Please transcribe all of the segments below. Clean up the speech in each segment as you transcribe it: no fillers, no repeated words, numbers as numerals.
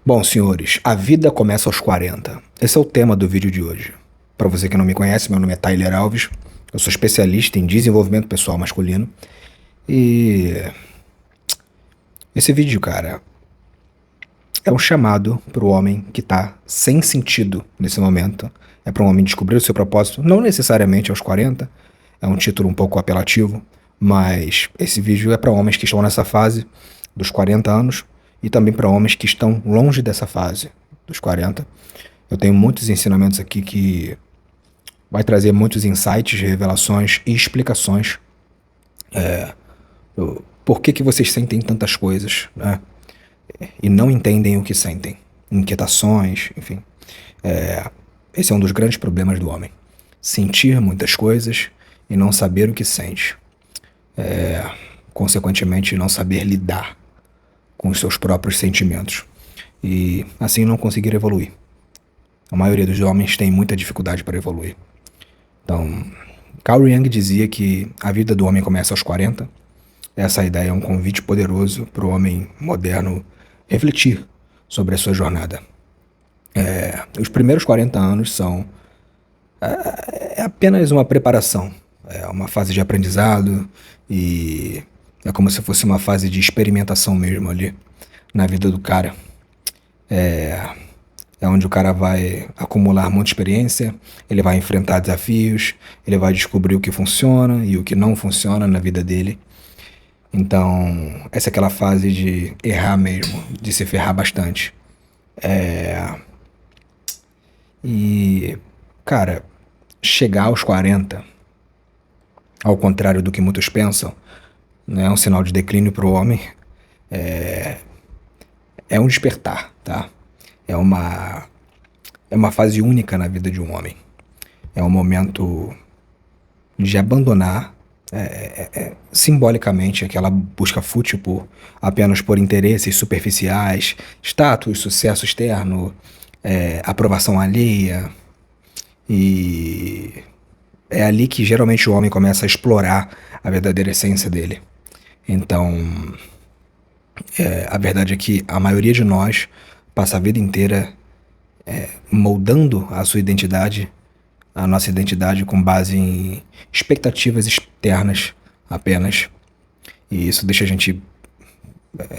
Bom, senhores, a vida começa aos 40. Esse é o tema do vídeo de hoje. Para você que não me conhece, meu nome é Tyler Alves. Eu sou especialista em desenvolvimento pessoal masculino. E esse vídeo, cara, é um chamado para o homem que tá sem sentido nesse momento. É para um homem descobrir o seu propósito, não necessariamente aos 40. É um título um pouco apelativo, mas esse vídeo é para homens que estão nessa fase dos 40 anos e também para homens que estão longe dessa fase dos 40. Eu tenho muitos ensinamentos aqui que vai trazer muitos insights, revelações e explicações do por que vocês sentem tantas coisas, né? E não entendem o que sentem. Inquietações, enfim. Esse é um dos grandes problemas do homem. Sentir muitas coisas e não saber o que sente. Consequentemente, não saber lidar com os seus próprios sentimentos. E assim não conseguir evoluir. A maioria dos homens tem muita dificuldade para evoluir. Então, Carl Jung dizia que a vida do homem começa aos 40. Essa ideia é um convite poderoso para o homem moderno refletir sobre a sua jornada. Os primeiros 40 anos são apenas uma preparação, é uma fase de aprendizado e é como se fosse uma fase de experimentação mesmo ali na vida do cara. É onde o cara vai acumular muita experiência, ele vai enfrentar desafios, ele vai descobrir o que funciona e o que não funciona na vida dele. Então, essa é aquela fase de errar mesmo, de se ferrar bastante. E, cara, chegar aos 40, ao contrário do que muitos pensam, não é um sinal de declínio para o homem, é um despertar, tá? É uma fase única na vida de um homem. É um momento de abandonar simbolicamente aquela busca fútil apenas por interesses superficiais, status, sucesso externo, aprovação alheia. E é ali que geralmente o homem começa a explorar a verdadeira essência dele. Então, a verdade é que a maioria de nós passa a vida inteira moldando a sua identidade, a nossa identidade com base em expectativas externas apenas. E isso deixa a gente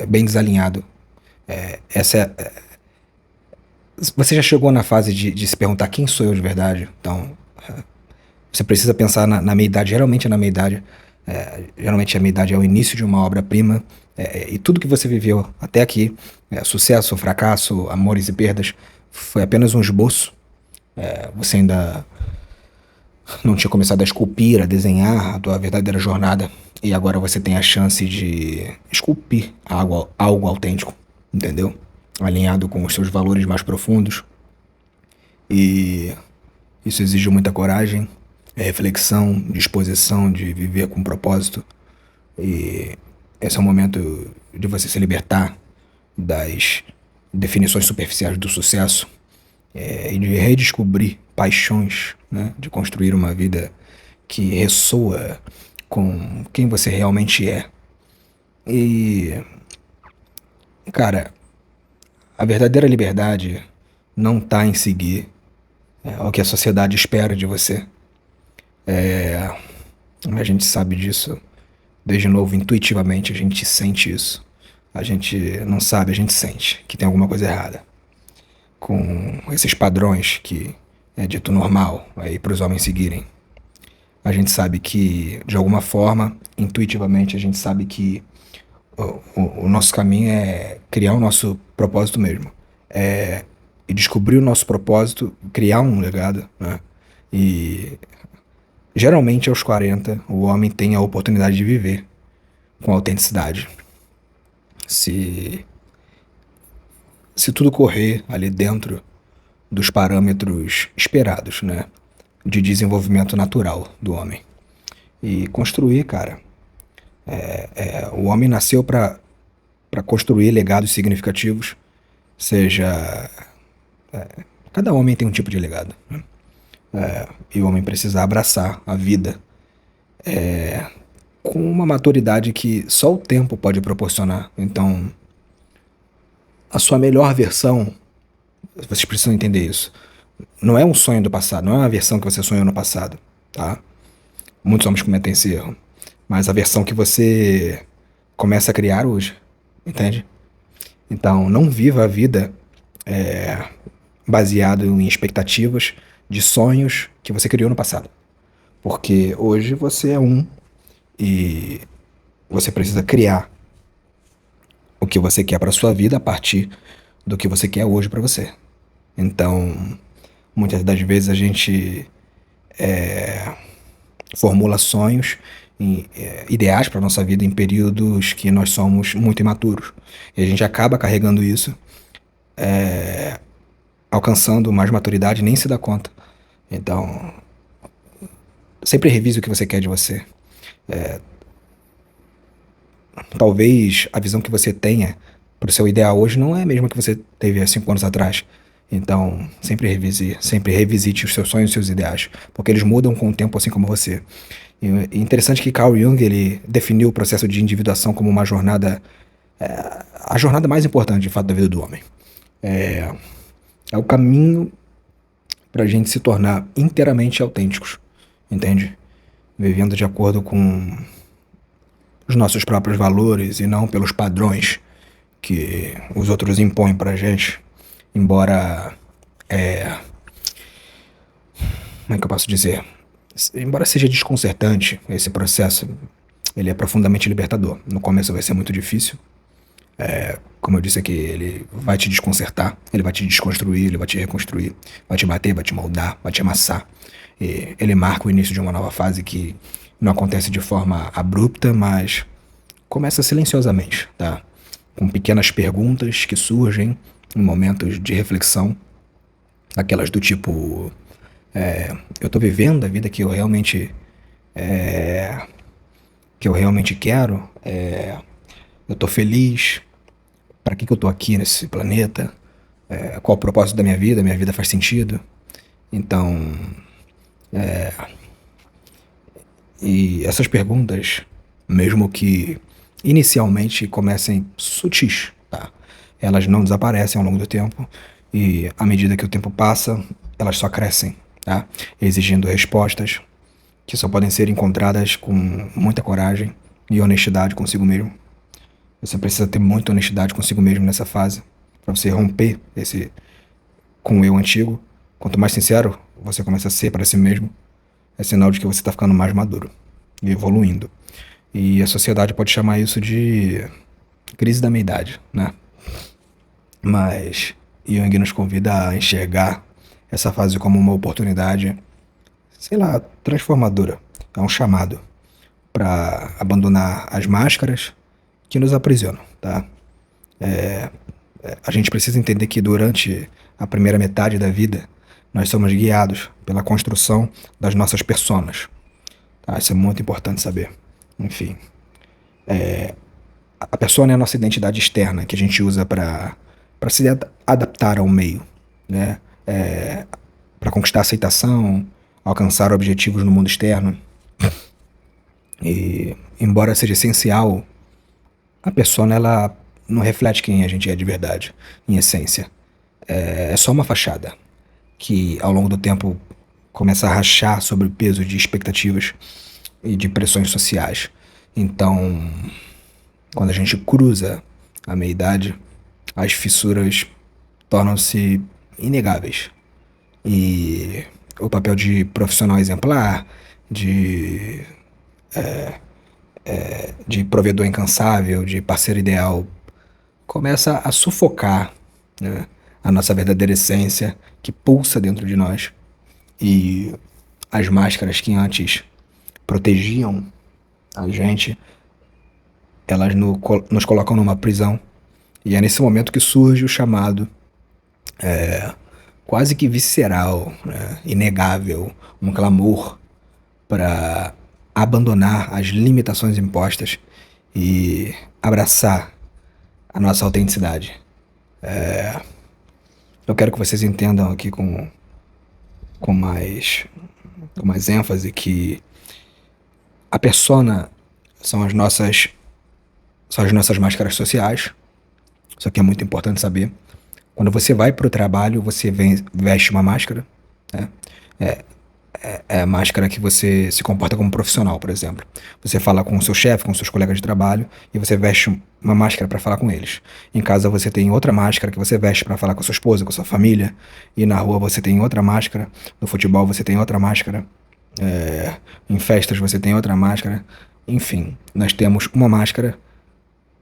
bem desalinhado. Você já chegou na fase de se perguntar quem sou eu de verdade? Então, você precisa pensar na meia-idade, geralmente é na meia-idade. Geralmente a meia-idade é o início de uma obra-prima. E tudo que você viveu até aqui, sucesso, fracasso, amores e perdas, foi apenas um esboço. Você ainda não tinha começado a esculpir, a desenhar a tua verdadeira jornada. E agora você tem a chance de esculpir algo autêntico, entendeu? Alinhado com os seus valores mais profundos. E isso exige muita coragem, reflexão, disposição de viver com propósito. E esse é o momento de você se libertar das definições superficiais do sucesso e de redescobrir paixões, né? De construir uma vida que ressoa com quem você realmente é. E, cara, a verdadeira liberdade não tá em seguir o que a sociedade espera de você. A gente sabe disso desde novo, intuitivamente, a gente sente isso. A gente não sabe, a gente sente que tem alguma coisa errada com esses padrões que é dito normal aí para os homens seguirem. A gente sabe que, de alguma forma, intuitivamente, a gente sabe que o nosso caminho é criar o nosso propósito mesmo. E descobrir o nosso propósito, criar um legado, né? E geralmente aos 40, o homem tem a oportunidade de viver com autenticidade. Se tudo correr ali dentro dos parâmetros esperados, né? De desenvolvimento natural do homem. E construir, cara. O homem nasceu para construir legados significativos, seja. Cada homem tem um tipo de legado, né? E o homem precisa abraçar a vida com uma maturidade que só o tempo pode proporcionar. Então, A sua melhor versão, vocês precisam entender isso. Não é um sonho do passado, não é uma versão que você sonhou no passado, tá? Muitos homens cometem esse erro. Mas a versão que você começa a criar hoje, entende? Então, não viva a vida baseado em expectativas de sonhos que você criou no passado. Porque hoje você é um e você precisa criar o que você quer para sua vida a partir do que você quer hoje para você. Então, muitas das vezes a gente formula sonhos, ideais para nossa vida em períodos que nós somos muito imaturos. E a gente acaba carregando isso, alcançando mais maturidade e nem se dá conta. Então, sempre revise o que você quer de você. Talvez a visão que você tenha para o seu ideal hoje não é a mesma que você teve há 5 anos atrás. Então, sempre revisite os seus sonhos e os seus ideais, porque eles mudam com o tempo, assim como você. E é interessante que Carl Jung ele definiu o processo de individuação como uma jornada, a jornada mais importante, de fato, da vida do homem. É o caminho para a gente se tornar inteiramente autênticos, entende? Vivendo de acordo com os nossos próprios valores e não pelos padrões que os outros impõem pra gente. Embora, como é que eu posso dizer? Embora seja desconcertante esse processo, ele é profundamente libertador. No começo vai ser muito difícil. Como eu disse aqui, ele vai te desconcertar, ele vai te desconstruir, ele vai te reconstruir, vai te bater, vai te moldar, vai te amassar. E ele marca o início de uma nova fase que não acontece de forma abrupta, mas começa silenciosamente, tá? Com pequenas perguntas que surgem em momentos de reflexão, aquelas do tipo, eu tô vivendo a vida que eu realmente quero? Eu tô feliz? Para que eu tô aqui nesse planeta? Qual o propósito da minha vida? Minha vida faz sentido? Então, e essas perguntas, mesmo que inicialmente comecem sutis, tá? Elas não desaparecem ao longo do tempo e à medida que o tempo passa, elas só crescem, tá? Exigindo respostas que só podem ser encontradas com muita coragem e honestidade consigo mesmo. Você precisa ter muita honestidade consigo mesmo nessa fase para você romper esse com o eu antigo. Quanto mais sincero você começa a ser para si mesmo, é sinal de que você está ficando mais maduro e evoluindo. E a sociedade pode chamar isso de crise da meia-idade, né? Mas Jung nos convida a enxergar essa fase como uma oportunidade, sei lá, transformadora. É um chamado para abandonar as máscaras que nos aprisionam, tá? A gente precisa entender que durante a primeira metade da vida nós somos guiados pela construção das nossas personas, tá? Isso é muito importante saber. Enfim, a persona é a nossa identidade externa que a gente usa para se adaptar ao meio, né? Para conquistar aceitação, alcançar objetivos no mundo externo. E embora seja essencial, a persona ela não reflete quem a gente é de verdade, em essência. É só uma fachada que ao longo do tempo começa a rachar sobre o peso de expectativas e de pressões sociais. Então, quando a gente cruza a meia-idade, as fissuras tornam-se inegáveis. E o papel de profissional exemplar, de provedor incansável, de parceiro ideal, começa a sufocar, né, a nossa verdadeira essência que pulsa dentro de nós. E as máscaras que antes protegiam a gente, elas nos colocam numa prisão. E é nesse momento que surge o chamado quase que visceral, né, inegável, um clamor para abandonar as limitações impostas e abraçar a nossa autenticidade. Eu quero que vocês entendam aqui com mais ênfase que a persona são as nossas máscaras sociais Só que é muito importante saber. Quando você vai para o trabalho, você veste uma máscara, né? É a máscara que você se comporta como profissional, por exemplo. Você fala com o seu chefe, com seus colegas de trabalho, e você veste uma máscara para falar com eles. Em casa você tem outra máscara que você veste para falar com a sua esposa, com a sua família. E na rua você tem outra máscara. No futebol você tem outra máscara. Em festas você tem outra máscara. Enfim, nós temos uma máscara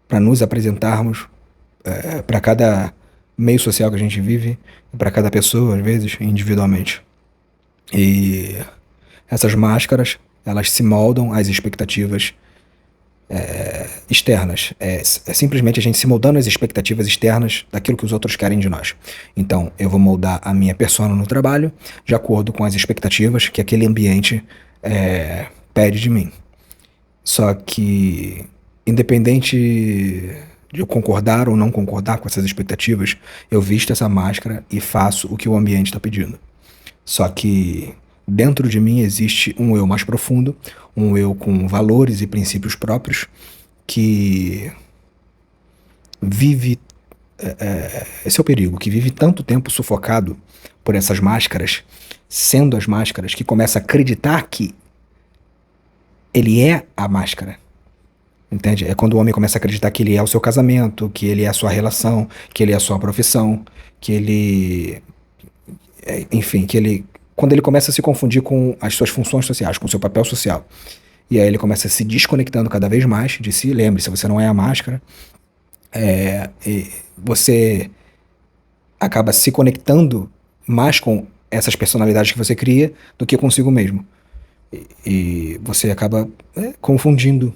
para nos apresentarmos para cada meio social que a gente vive, para cada pessoa, às vezes, individualmente. E essas máscaras, elas se moldam às expectativas externas. É simplesmente a gente se moldando às expectativas externas daquilo que os outros querem de nós. Então, eu vou moldar a minha persona no trabalho de acordo com as expectativas que aquele ambiente pede de mim. Só que, independente de eu concordar ou não concordar com essas expectativas, eu visto essa máscara e faço o que o ambiente está pedindo. Só que dentro de mim existe um eu mais profundo, um eu com valores e princípios próprios, que vive. Esse é o perigo, que vive tanto tempo sufocado por essas máscaras, sendo as máscaras, que começa a acreditar que ele é a máscara. Entende? É quando o homem começa a acreditar que ele é o seu casamento, que ele é a sua relação, que ele é a sua profissão, que ele. Enfim, que ele. Quando ele começa a se confundir com as suas funções sociais, com o seu papel social. E aí ele começa se desconectando cada vez mais de si. Lembre-se, você não é a máscara. E você acaba se conectando mais com essas personalidades que você cria do que consigo mesmo. E você acaba confundindo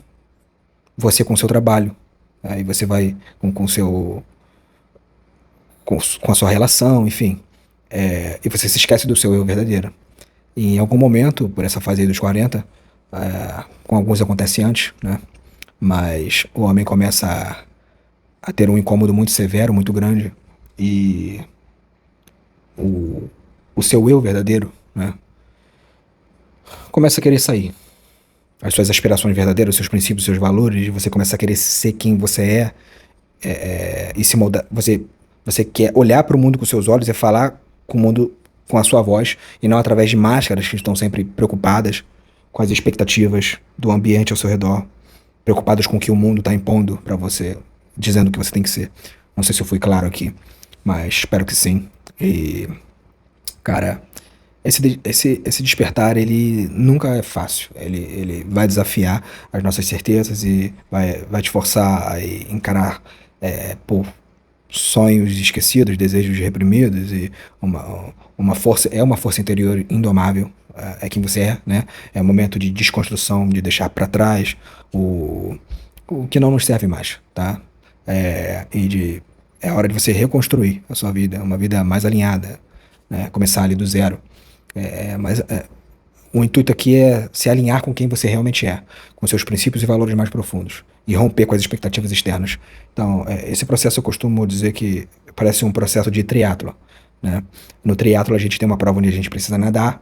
você com o seu trabalho. Aí você vai com seu com a sua relação, enfim. E você se esquece do seu eu verdadeiro. E em algum momento, por essa fase aí dos 40, com alguns acontece antes, né? Mas o homem começa a ter um incômodo muito severo, muito grande. E o seu eu verdadeiro, né, começa a querer sair. As suas aspirações verdadeiras, os seus princípios, os seus valores, você começa a querer ser quem você e se moldar. Você quer olhar para o mundo com seus olhos e falar com o mundo com a sua voz e não através de máscaras que estão sempre preocupadas com as expectativas do ambiente ao seu redor, preocupadas com o que o mundo está impondo para você, dizendo que você tem que ser. Não sei se eu fui claro aqui, mas espero que sim. E, cara, esse despertar, ele nunca é fácil. Ele vai desafiar as nossas certezas e vai te forçar a encarar por sonhos esquecidos, desejos reprimidos e uma força interior indomável. É quem você é, né? É um momento de desconstrução, de deixar para trás o que não nos serve mais, tá? É hora de você reconstruir a sua vida, uma vida mais alinhada, né? Começar ali do zero. Mas o intuito aqui é se alinhar com quem você realmente é, com seus princípios e valores mais profundos, e romper com as expectativas externas. Então, esse processo eu costumo dizer que parece um processo de triatlo, né? No triatlo a gente tem uma prova onde a gente precisa nadar,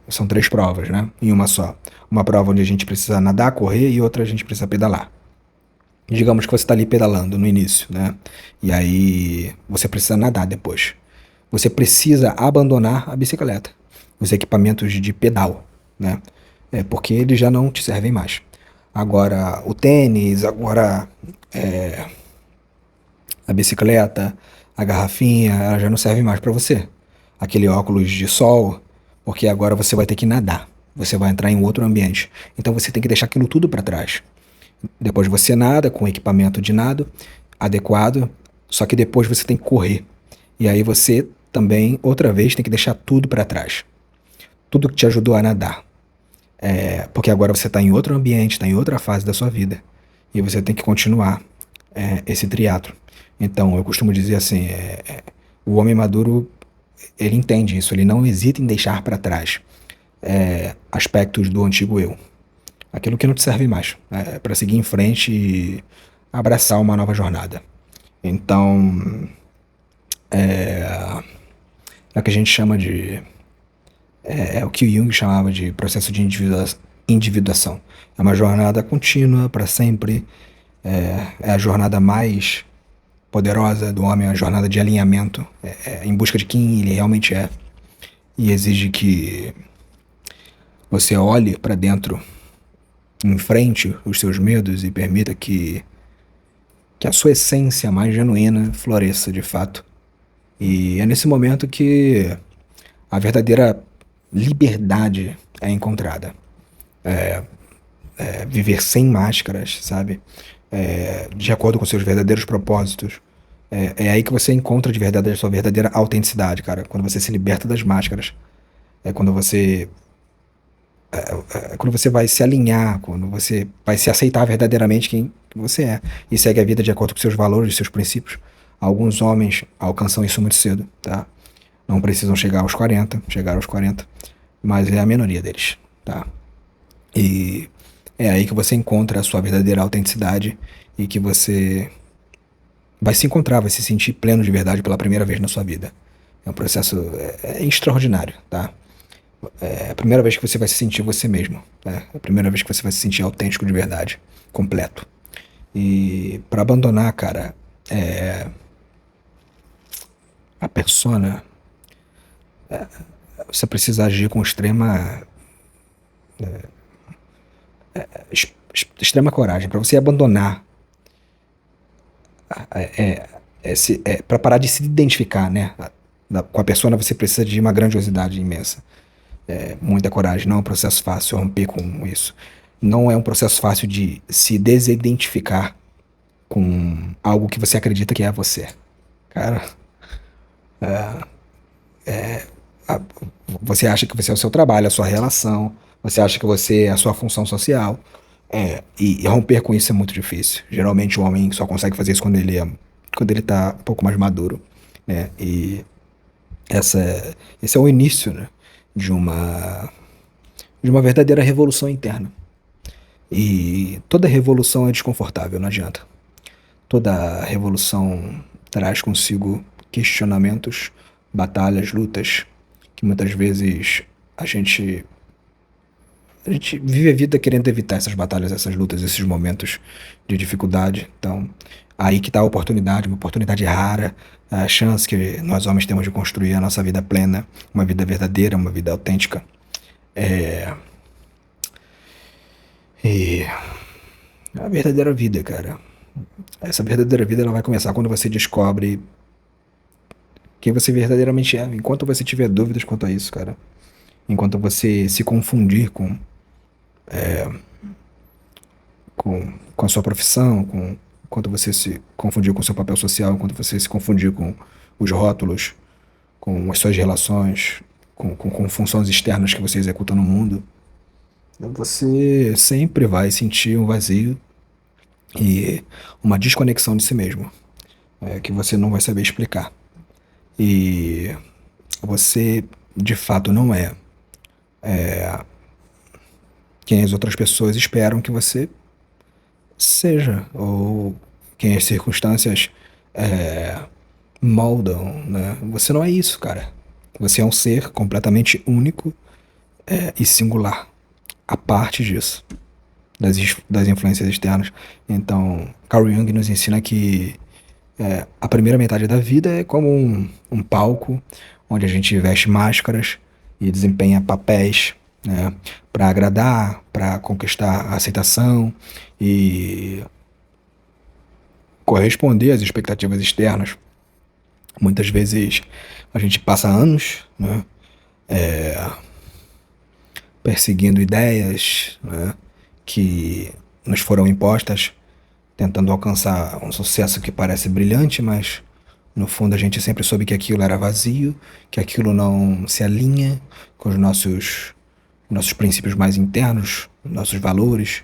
são 3 provas, né? Em uma só. Uma prova onde a gente precisa nadar, correr, e outra a gente precisa pedalar. Digamos que você está ali pedalando no início, né? E aí você precisa nadar depois. Você precisa abandonar a bicicleta, os equipamentos de pedal, né? Porque eles já não te servem mais. Agora, o tênis, agora a bicicleta, a garrafinha, ela já não serve mais para você. Aquele óculos de sol, porque agora você vai ter que nadar. Você vai entrar em outro ambiente. Então você tem que deixar aquilo tudo para trás. Depois você nada com equipamento de nado adequado, só que depois você tem que correr. E aí você também, outra vez, tem que deixar tudo para trás. Tudo que te ajudou a nadar. Porque agora você está em outro ambiente, está em outra fase da sua vida. E você tem que continuar esse triatlo. Então, eu costumo dizer assim, o homem maduro, ele entende isso, ele não hesita em deixar para trás aspectos do antigo eu. Aquilo que não te serve mais, para seguir em frente e abraçar uma nova jornada. Então, é o que a gente chama de... É o que o Jung chamava de processo de individuação. É uma jornada contínua, para sempre. É a jornada mais poderosa do homem, a jornada de alinhamento, em busca de quem ele realmente é. E exige que você olhe para dentro, enfrente os seus medos e permita que a sua essência mais genuína floresça de fato. E é nesse momento que a verdadeira liberdade é encontrada. Viver sem máscaras, sabe? De acordo com seus verdadeiros propósitos. É aí que você encontra de verdade a sua verdadeira autenticidade, cara. Quando você se liberta das máscaras. É quando você. Quando você vai se alinhar, quando você vai se aceitar verdadeiramente quem você é. E segue a vida de acordo com seus valores, seus princípios. Alguns homens alcançam isso muito cedo, tá? Não precisam chegar aos 40, mas é a minoria deles, tá? E é aí que você encontra a sua verdadeira autenticidade e que você vai se encontrar, vai se sentir pleno de verdade pela primeira vez na sua vida. É um processo extraordinário, tá? É a primeira vez que você vai se sentir você mesmo, né? É a primeira vez que você vai se sentir autêntico de verdade, completo. E para abandonar, cara, a persona, você precisa agir com extrema coragem. Para você abandonar, para parar de se identificar, né? Com a persona, você precisa de uma grandiosidade imensa. Muita coragem. Não é um processo fácil romper com isso. Não é um processo fácil de se desidentificar com algo que você acredita que é você. Cara, a- você acha que você é o seu trabalho, a sua relação, você acha que você é a sua função social. E romper com isso é muito difícil. Geralmente o homem só consegue fazer isso quando ele tá um pouco mais maduro, né? E esse é o início, né, de uma verdadeira revolução interna. E toda revolução é desconfortável, não adianta. Toda revolução traz consigo questionamentos, batalhas, lutas, que muitas vezes a gente a gente vive a vida querendo evitar essas batalhas, essas lutas, esses momentos de dificuldade. Então, aí que está a oportunidade, uma oportunidade rara, a chance que nós homens temos de construir a nossa vida plena, uma vida verdadeira, uma vida autêntica. E a verdadeira vida, cara. Essa verdadeira vida ela vai começar quando você descobre quem você verdadeiramente é. Enquanto você tiver dúvidas quanto a isso, cara. Enquanto você se confundir com a sua profissão, enquanto você se confundir com o seu papel social, enquanto você se confundir com os rótulos, com as suas relações, com funções externas que você executa no mundo, você sempre vai sentir um vazio e uma desconexão de si mesmo, que você não vai saber explicar. E você, de fato, não é quem as outras pessoas esperam que você seja, ou quem as circunstâncias moldam, né? Você não é isso, cara. Você é um ser completamente único e singular, a parte disso, das influências externas. Então, Carl Jung nos ensina que a primeira metade da vida é como um palco onde a gente veste máscaras e desempenha papéis, né, para agradar, para conquistar a aceitação e corresponder às expectativas externas. Muitas vezes a gente passa anos, né, perseguindo ideias, né, que nos foram impostas, tentando alcançar um sucesso que parece brilhante, mas no fundo a gente sempre soube que aquilo era vazio, que aquilo não se alinha com os nossos princípios mais internos, nossos valores.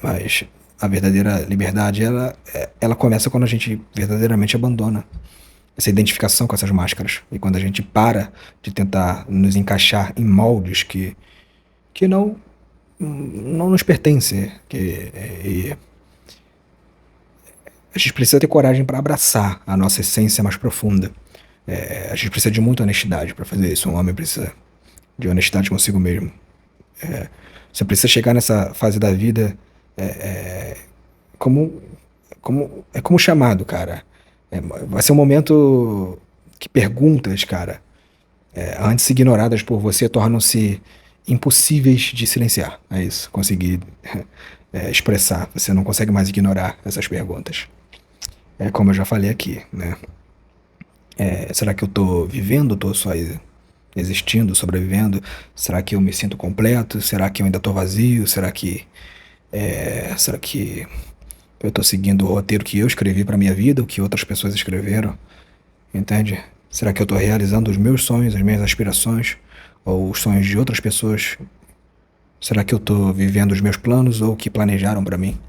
Mas a verdadeira liberdade, ela começa quando a gente verdadeiramente abandona essa identificação com essas máscaras. E quando a gente para de tentar nos encaixar em moldes que não nos pertencem. E a gente precisa ter coragem para abraçar a nossa essência mais profunda. A gente precisa de muita honestidade para fazer isso. Um homem precisa de honestidade consigo mesmo. Você precisa chegar nessa fase da vida como, é como chamado, cara. Vai ser um momento que perguntas, cara, antes ignoradas por você, tornam-se impossíveis de silenciar. É isso, conseguir expressar. Você não consegue mais ignorar essas perguntas. É como eu já falei aqui, né? Será que eu tô vivendo? Tô só existindo, sobrevivendo? Será que eu me sinto completo? Será que eu ainda tô vazio? Será que eu tô seguindo o roteiro que eu escrevi pra minha vida, o que outras pessoas escreveram? Entende? Será que eu tô realizando os meus sonhos, as minhas aspirações, ou os sonhos de outras pessoas? Será que eu tô vivendo os meus planos ou o que planejaram pra mim?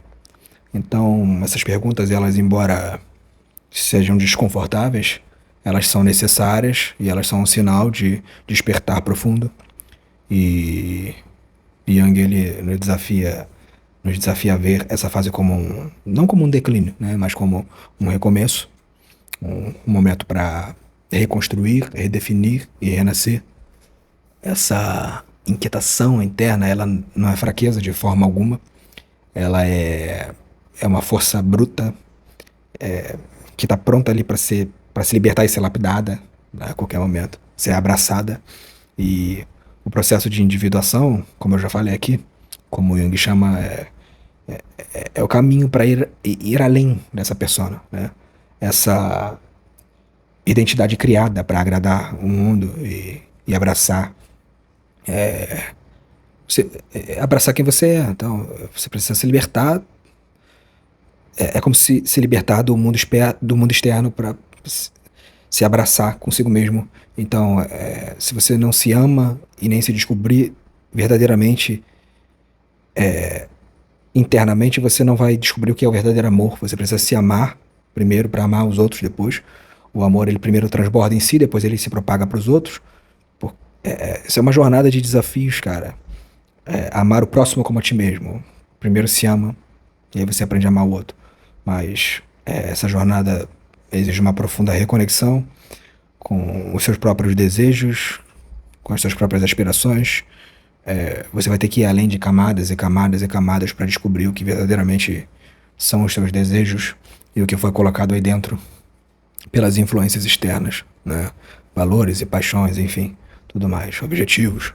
Então, essas perguntas, elas, embora sejam desconfortáveis, elas são necessárias e elas são um sinal de despertar profundo. E Jung, ele nos desafia a ver essa fase como não como um declínio, né, mas como um recomeço, um momento para reconstruir, redefinir e renascer. Essa inquietação interna, ela não é fraqueza de forma alguma, ela é uma força bruta que está pronta ali para se libertar e ser lapidada, né, a qualquer momento, ser abraçada. E o processo de individuação, como eu já falei aqui, como o Jung chama, é o caminho para ir além dessa persona, né? Essa identidade criada para agradar o mundo e abraçar, abraçar quem você é. Então, você precisa se libertar. É como se libertar do mundo externo para se abraçar consigo mesmo. Então, se você não se ama e nem se descobrir verdadeiramente internamente, você não vai descobrir o que é o verdadeiro amor. Você precisa se amar primeiro para amar os outros depois. O amor, ele primeiro transborda em si, depois ele se propaga para os outros. Isso é uma jornada de desafios, cara. Amar o próximo como a ti mesmo. Primeiro se ama, e aí você aprende a amar o outro. Mas essa jornada exige uma profunda reconexão com os seus próprios desejos, com as suas próprias aspirações. Você vai ter que ir além de camadas e camadas e camadas para descobrir o que verdadeiramente são os seus desejos e o que foi colocado aí dentro pelas influências externas, né? Valores e paixões, enfim, tudo mais, objetivos.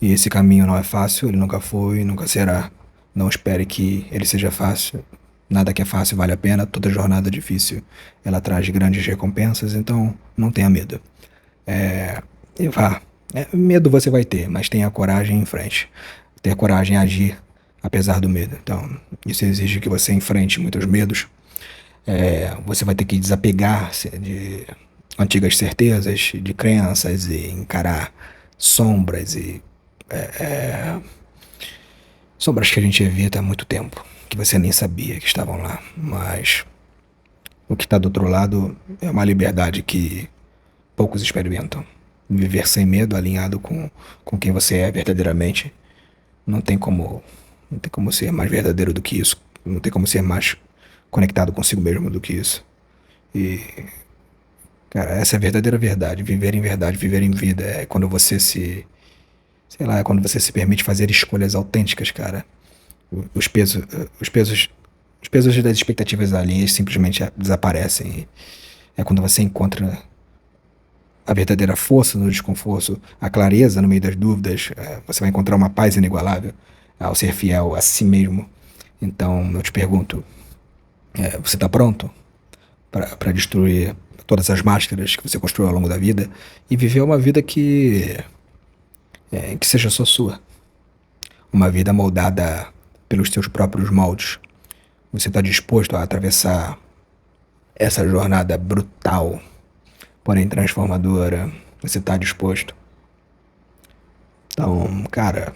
E esse caminho não é fácil, ele nunca foi, nunca será. Não espere que ele seja fácil. Nada que é fácil vale a pena, toda jornada difícil ela traz grandes recompensas, então não tenha medo. E vá. Medo você vai ter, mas tenha coragem em frente. Ter coragem a agir apesar do medo. Então, isso exige que você enfrente muitos medos. Você vai ter que desapegar-se de antigas certezas, de crenças e encarar sombras e sombras que a gente evita há muito tempo, que você nem sabia que estavam lá. Mas o que está do outro lado é uma liberdade que poucos experimentam. Viver sem medo, alinhado com quem você é verdadeiramente, não tem como, não tem como ser mais verdadeiro do que isso. Não tem como ser mais conectado consigo mesmo do que isso. E, cara, essa é a verdadeira verdade. Viver em vida é quando você sei lá, é quando você se permite fazer escolhas autênticas, cara. Os pesos, os pesos, os pesos das expectativas alheias simplesmente desaparecem. É quando você encontra a verdadeira força no desconforto, a clareza no meio das dúvidas. Você vai encontrar uma paz inigualável ao ser fiel a si mesmo. Então, eu te pergunto, você está pronto para destruir todas as máscaras que você construiu ao longo da vida e viver uma vida que seja só sua? Uma vida moldada pelos seus próprios moldes. Você está disposto a atravessar essa jornada brutal, porém transformadora? Você está disposto? Então, cara,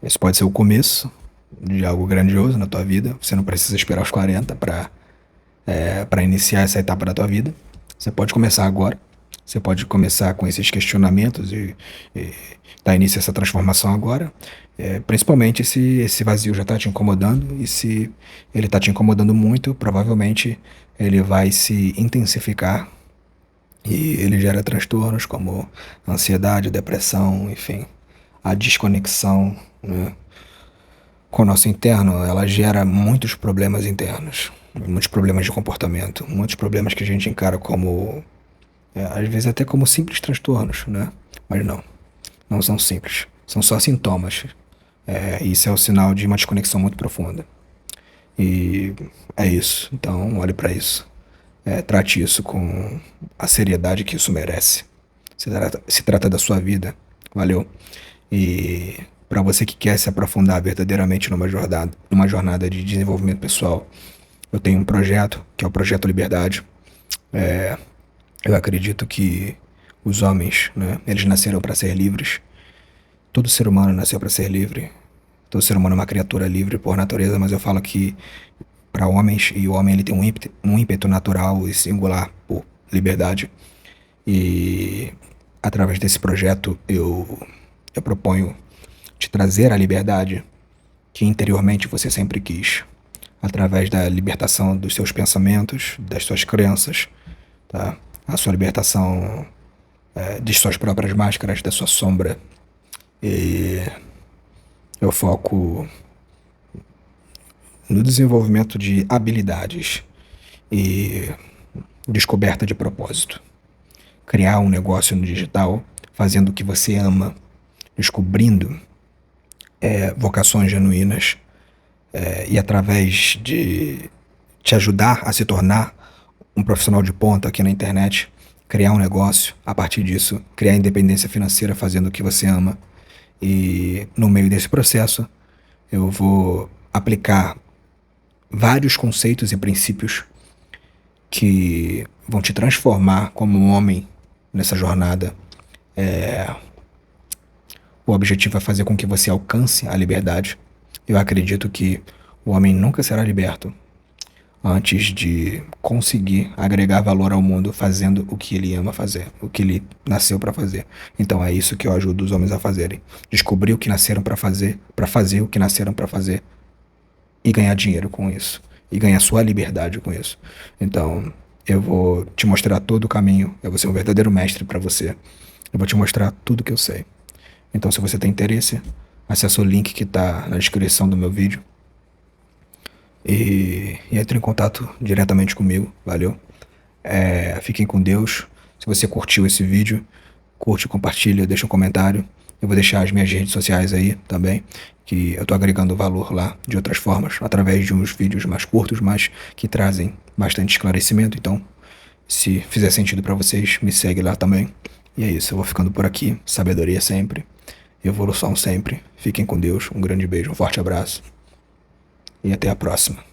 esse pode ser o começo de algo grandioso na tua vida. Você não precisa esperar os 40 para iniciar essa etapa da tua vida. Você pode começar agora. Você pode começar com esses questionamentos e dar início a essa transformação agora. Principalmente se esse vazio já está te incomodando, e se ele está te incomodando muito, provavelmente ele vai se intensificar e ele gera transtornos como ansiedade, depressão, enfim, a desconexão, né? com o nosso interno, ela gera muitos problemas internos, muitos problemas de comportamento, muitos problemas que a gente encara como, às vezes até como simples transtornos, né? Mas não, não são simples, são só sintomas. Isso é o sinal de uma desconexão muito profunda. E é isso, então olhe para isso. Trate isso com a seriedade que isso merece. Se trata da sua vida, valeu? E para você que quer se aprofundar verdadeiramente numa jornada de desenvolvimento pessoal, eu tenho um projeto, que é o Projeto Liberdade. Eu acredito que os homens, né, eles nasceram para ser livres. Todo ser humano nasceu para ser livre. Todo ser humano é uma criatura livre por natureza, mas eu falo que para homens, e o homem ele tem um ímpeto natural e singular por liberdade. E através desse projeto eu proponho te trazer a liberdade que interiormente você sempre quis, através da libertação dos seus pensamentos, das suas crenças, tá? A sua libertação de suas próprias máscaras, da sua sombra. E eu foco no desenvolvimento de habilidades e descoberta de propósito. Criar um negócio no digital, fazendo o que você ama, descobrindo vocações genuínas e através de te ajudar a se tornar um profissional de ponta aqui na internet, criar um negócio, a partir disso, criar independência financeira fazendo o que você ama. E no meio desse processo, eu vou aplicar vários conceitos e princípios que vão te transformar como um homem nessa jornada. O objetivo é fazer com que você alcance a liberdade. Eu acredito que o homem nunca será liberto antes de conseguir agregar valor ao mundo fazendo o que ele ama fazer, o que ele nasceu para fazer. Então é isso que eu ajudo os homens a fazerem. Descobrir o que nasceram para fazer o que nasceram para fazer e ganhar dinheiro com isso, e ganhar sua liberdade com isso. Então eu vou te mostrar todo o caminho, eu vou ser um verdadeiro mestre para você. Eu vou te mostrar tudo que eu sei. Então se você tem interesse, acesse o link que está na descrição do meu vídeo. E entre em contato diretamente comigo, valeu? Fiquem com Deus. Se você curtiu esse vídeo, curte, compartilha, deixa um comentário. Eu vou deixar as minhas redes sociais aí também, que eu tô agregando valor lá de outras formas, através de uns vídeos mais curtos, mas que trazem bastante esclarecimento. Então, se fizer sentido para vocês, me segue lá também. E é isso, eu vou ficando por aqui. Sabedoria sempre, evolução sempre. Fiquem com Deus, um grande beijo, um forte abraço. E até a próxima.